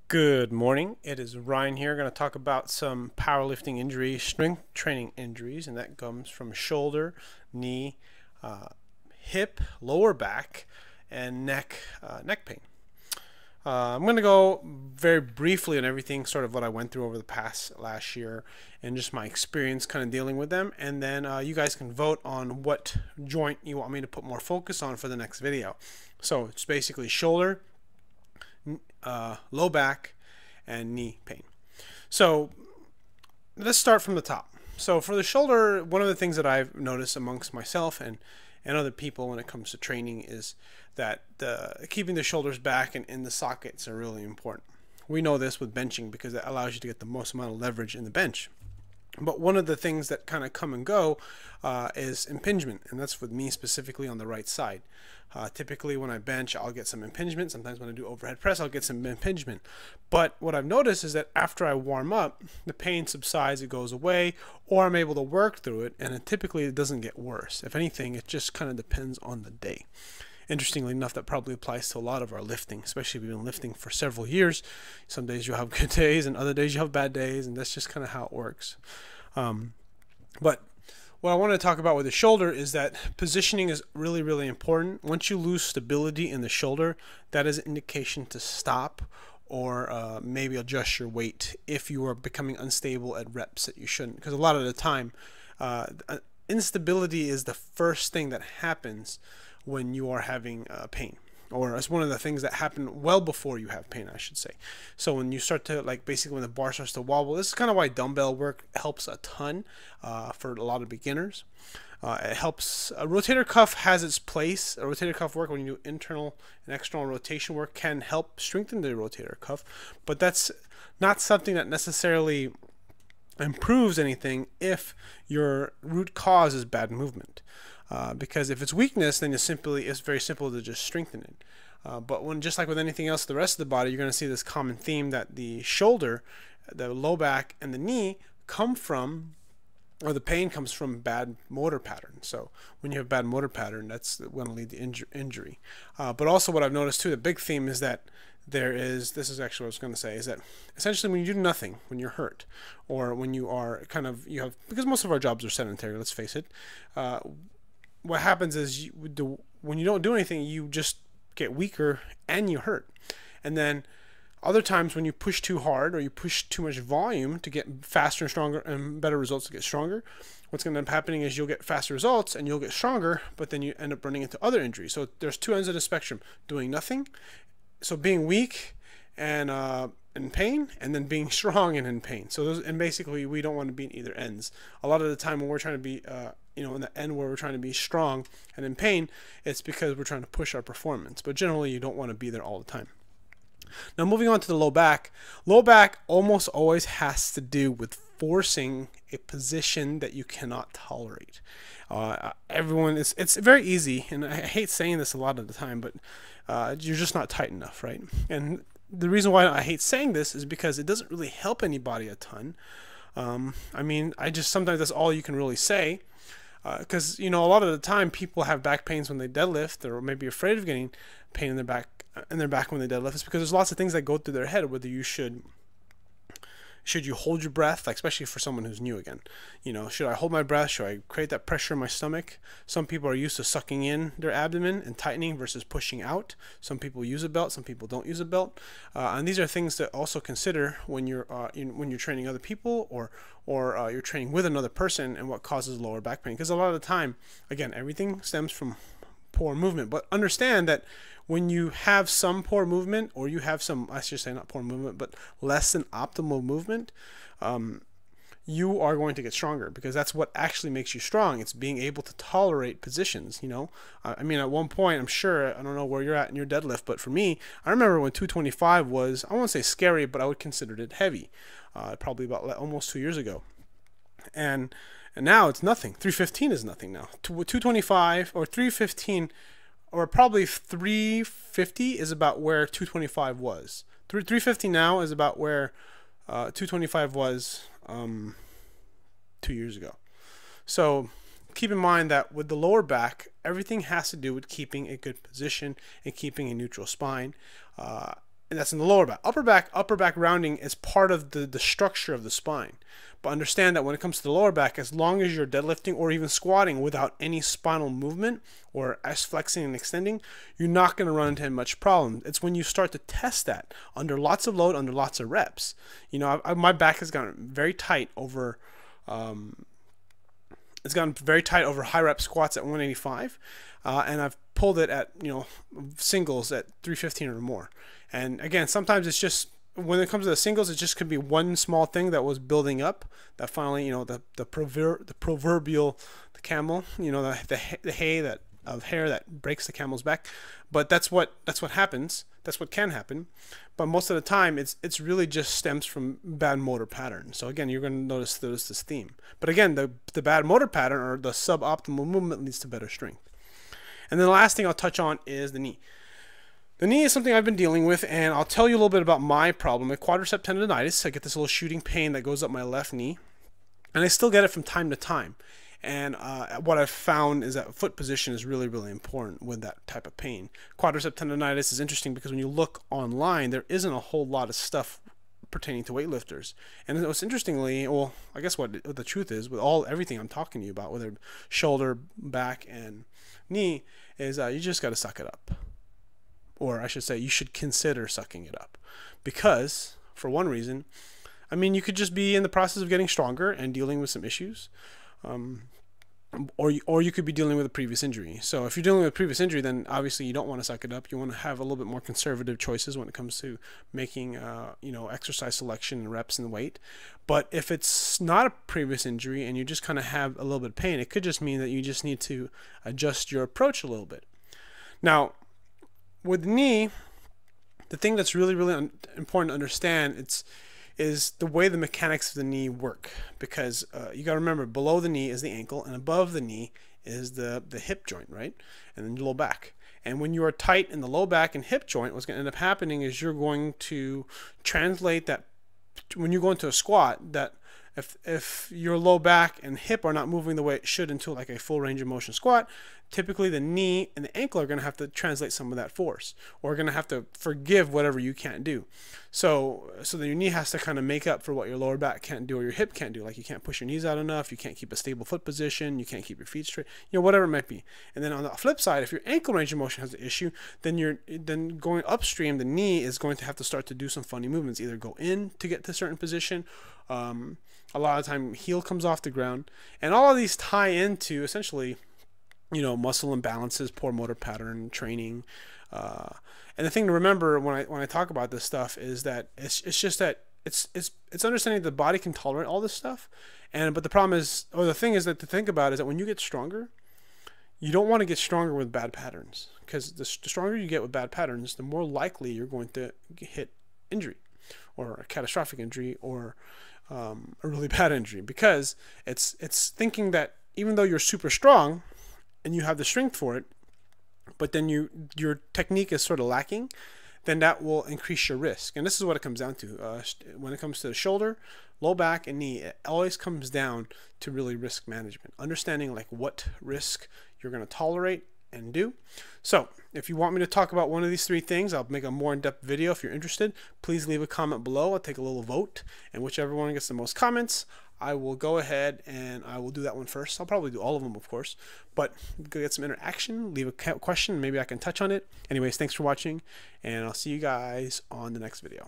Good morning. It is Ryan here. Going to talk about some powerlifting injuries, strength training injuries, and that comes from shoulder, knee, hip, lower back, and neck pain. I'm going to go very briefly on everything, sort of what I went through over the last year, and just my experience kind of dealing with them. And then you guys can vote on what joint you want me to put more focus on for the next video. So it's basically shoulder, low back, and knee pain. So let's start from the top. So for the shoulder, one of the things that I've noticed amongst myself and other people when it comes to training is that keeping the shoulders back and in the sockets are really important. We know this with benching because it allows you to get the most amount of leverage in the bench. But one of the things that kind of come and go is impingement, and that's with me specifically on the right side. Typically when I bench, I'll get some impingement. Sometimes when I do overhead press, I'll get some impingement. But what I've noticed is that after I warm up, the pain subsides, it goes away, or I'm able to work through it, and typically it doesn't get worse. If anything, it just kind of depends on the day. Interestingly enough, that probably applies to a lot of our lifting, especially if you've been lifting for several years. Some days you'll have good days, and other days you have bad days, and that's just kind of how it works. But what I want to talk about with the shoulder is that positioning is really, really important. Once you lose stability in the shoulder, that is an indication to stop or maybe adjust your weight if you are becoming unstable at reps that you shouldn't. Because a lot of the time, instability is the first thing that happens when you are having pain. Or it's one of the things that happen well before you have pain, I should say. So when you start to, like, basically when the bar starts to wobble, this is kind of why dumbbell work helps a ton for a lot of beginners. It helps. A rotator cuff has its place. A rotator cuff work, when you do internal and external rotation work, can help strengthen the rotator cuff, but that's not something that necessarily improves anything if your root cause is bad movement. Because if it's weakness, then it's very simple to just strengthen it. But just like with anything else, the rest of the body, you're going to see this common theme that the shoulder, the low back, and the knee come from, or the pain comes from bad motor pattern. So when you have bad motor pattern, that's going to lead to injury. But also what I've noticed too, the big theme is that this is actually what I was going to say, is that essentially when you do nothing, when you're hurt, or when you are because most of our jobs are sedentary, let's face it, what happens is when you don't do anything, you just get weaker and you hurt. And then other times when you push too hard or you push too much volume to get faster and stronger and better results to get stronger, what's going to end up happening is you'll get faster results and you'll get stronger, but then you end up running into other injuries. So there's two ends of the spectrum: doing nothing, so being weak and in pain, and then being strong and in pain. So basically we don't want to be in either ends. A lot of the time when we're trying to be in the end where we're trying to be strong and in pain, it's because we're trying to push our performance. But generally you don't want to be there all the time. Now moving on to the low back. Low back almost always has to do with forcing a position that you cannot tolerate. It's very easy, and I hate saying this a lot of the time, but you're just not tight enough, right? And the reason why I hate saying this is because it doesn't really help anybody a ton. I mean, sometimes that's all you can really say. Because a lot of the time people have back pains when they deadlift, or maybe afraid of getting pain in their back when they deadlift. It's because there's lots of things that go through their head, whether you should you hold your breath, like especially for someone who's new again. Should I hold my breath? Should I create that pressure in my stomach? Some people are used to sucking in their abdomen and tightening versus pushing out. Some people use a belt, some people don't use a belt. And these are things to also consider when you're training other people or you're training with another person, and what causes lower back pain. Because a lot of the time, again, everything stems from poor movement. But understand that when you have some poor movement, or you have some, I should say not poor movement, but less than optimal movement, you are going to get stronger, because that's what actually makes you strong. It's being able to tolerate positions. I mean, at one point, I'm sure, I don't know where you're at in your deadlift, but for me, I remember when 225 was, I won't say scary, but I would consider it heavy, probably about almost 2 years ago. And now it's nothing. 315 is nothing now. 225 or 315, or probably 350 is about where 225 was. 350 now is about where 225 was 2 years ago. So keep in mind that with the lower back, everything has to do with keeping a good position and keeping a neutral spine. and that's in the lower back. Upper back rounding is part of the structure of the spine. But understand that when it comes to the lower back, as long as you're deadlifting or even squatting without any spinal movement or S-flexing and extending, you're not going to run into much problem. It's when you start to test that under lots of load, under lots of reps. You know, my back has gotten very tight over it's gotten very tight over high rep squats at 185, and I've pulled it at, you know, singles at 315 or more. And again, sometimes it's just, when it comes to the singles, it just could be one small thing that was building up that finally, you know, the proverbial the camel, you know, the hay that of hair that breaks the camel's back. But that's what happens. That's what can happen. But most of the time, it's really just stems from bad motor pattern. So again, you're going to notice this theme. But again, the bad motor pattern or the suboptimal movement leads to better strength. And then the last thing I'll touch on is the knee. The knee is something I've been dealing with, and I'll tell you a little bit about my problem with quadricep tendonitis. I get this little shooting pain that goes up my left knee, and I still get it from time to time. And what I've found is that foot position is really, really important with that type of pain. Quadricep tendonitis is interesting because when you look online, there isn't a whole lot of stuff pertaining to weightlifters. And what's interestingly, well, I guess what the truth is with everything I'm talking to you about, whether shoulder, back, and knee, is you just got to suck it up. Or I should say, you should consider sucking it up. Because, for one reason, I mean, you could just be in the process of getting stronger and dealing with some issues. Or you could be dealing with a previous injury. So if you're dealing with a previous injury, then obviously you don't want to suck it up. You want to have a little bit more conservative choices when it comes to making you know, exercise selection and reps and weight. But if it's not a previous injury and you just kind of have a little bit of pain, it could just mean that you just need to adjust your approach a little bit. Now, with the knee, the thing that's really, really important to understand is the way the mechanics of the knee work, because you got to remember, below the knee is the ankle and above the knee is the hip joint, right? And then the low back. And when you are tight in the low back and hip joint, what's going to end up happening is you're going to translate that when you go into a squat, that if your low back and hip are not moving the way it should into like a full range of motion squat, typically the knee and the ankle are going to have to translate some of that force, or going to have to forgive whatever you can't do. So then your knee has to kind of make up for what your lower back can't do or your hip can't do. Like you can't push your knees out enough, you can't keep a stable foot position, you can't keep your feet straight, you know, whatever it might be. And then on the flip side, if your ankle range of motion has an issue, then going upstream, the knee is going to have to start to do some funny movements, either go in to get to a certain position. A lot of the time heel comes off the ground, and all of these tie into essentially, you know, muscle imbalances, poor motor pattern training. And the thing to remember when I talk about this stuff is that it's just that it's understanding the body can tolerate all this stuff. But the problem is, or the thing is that to think about is that when you get stronger, you don't want to get stronger with bad patterns, because the stronger you get with bad patterns, the more likely you're going to hit injury, or a catastrophic injury, or a really bad injury, because it's thinking that even though you're super strong and you have the strength for it, but then your technique is sort of lacking, then that will increase your risk. And this is what it comes down to. When it comes to the shoulder, low back, and knee, it always comes down to really risk management, understanding like what risk you're going to tolerate and do. So if you want me to talk about one of these three things, I'll make a more in-depth video. If you're interested, please leave a comment below. I'll take a little vote, and whichever one gets the most comments, I will go ahead and I will do that one first. I'll probably do all of them, of course, but go get some interaction, leave a question, maybe I can touch on it. Anyways, thanks for watching, and I'll see you guys on the next video.